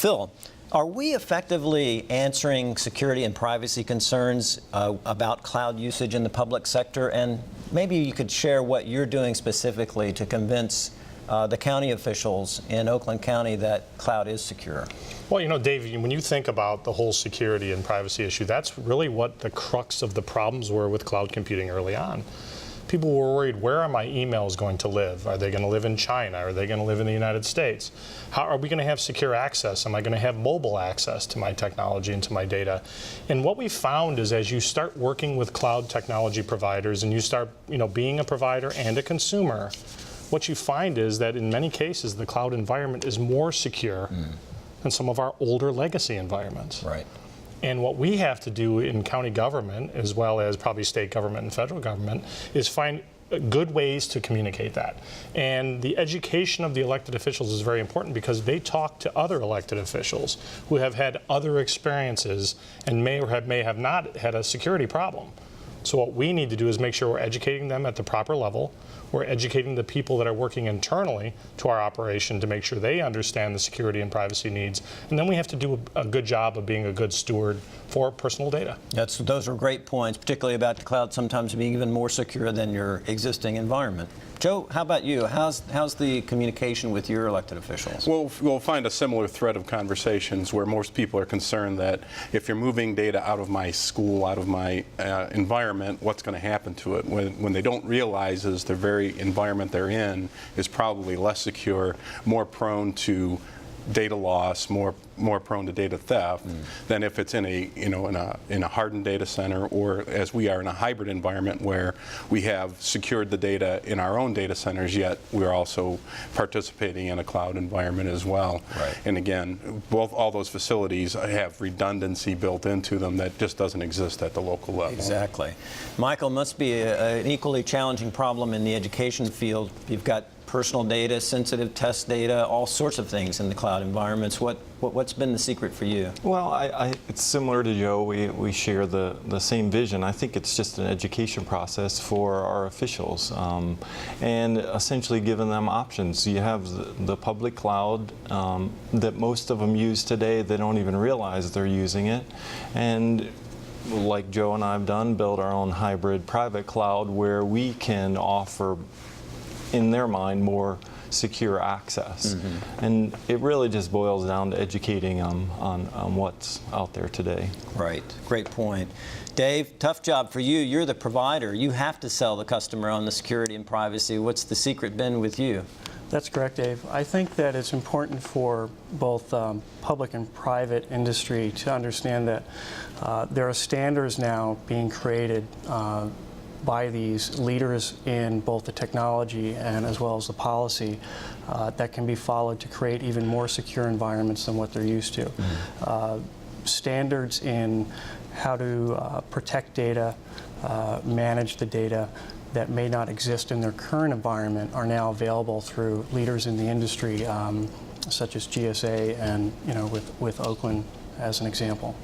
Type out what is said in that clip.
Phil, are we effectively answering security and privacy concerns about cloud usage in the public sector? And maybe you could share what you're doing specifically to convince the county officials in Oakland County that cloud is secure. Well, you know, Dave, when you think about the whole security and privacy issue, that's really what the crux of the problems were with cloud computing early on. People were worried, where are my emails going to live? Are they going to live in China? Are they going to live in the United States? How are we going to have secure access? Am I going to have mobile access to my technology and to my data? And what we found is as you start working with cloud technology providers and you start, being a provider and a consumer, what you find is that in many cases the cloud environment is more secure than some of our older legacy environments. Right. And what we have to do in county government, as well as probably state government and federal government, is find good ways to communicate that. And the education of the elected officials is very important because they talk to other elected officials who have had other experiences and may have not had a security problem. So what we need to do is make sure we're educating them at the proper level. We're educating the people that are working internally to our operation to make sure they understand the security and privacy needs. And then we have to do a good job of being a good steward for personal data. Those are great points, particularly about the cloud sometimes being even more secure than your existing environment. Joe, how about you? How's the communication with your elected officials? Well, we'll find a similar thread of conversations where most people are concerned that if you're moving data out of my school, out of my environment, what's going to happen to it? When they don't realize is the very environment they're in is probably less secure, more prone to data loss, more prone to data theft than if it's in a hardened data center, or as we are in a hybrid environment where we have secured the data in our own data centers, yet we're also participating in a cloud environment as well. Right. And again, all those facilities have redundancy built into them that just doesn't exist at the local level. Exactly. Michael, must be an equally challenging problem in the education field. You've got personal data, sensitive test data, all sorts of things in the cloud environments. What's been the secret for you? Well, it's similar to Joe. We share the same vision. I think it's just an education process for our officials and essentially giving them options. You have the public cloud that most of them use today. They don't even realize they're using it. And like Joe and I have done, build our own hybrid private cloud where we can offer, in their mind, more secure access. And it really just boils down to educating them on what's out there today. Right. Great point. Dave, tough job for you. You're the provider. You have to sell the customer on the security and privacy. What's the secret been with you? That's correct, Dave. I think that it's important for both public and private industry to understand that there are standards now being created by these leaders in both the technology and as well as the policy that can be followed to create even more secure environments than what they're used to. Standards in how to protect data, manage the data that may not exist in their current environment are now available through leaders in the industry such as GSA and with Oakland as an example.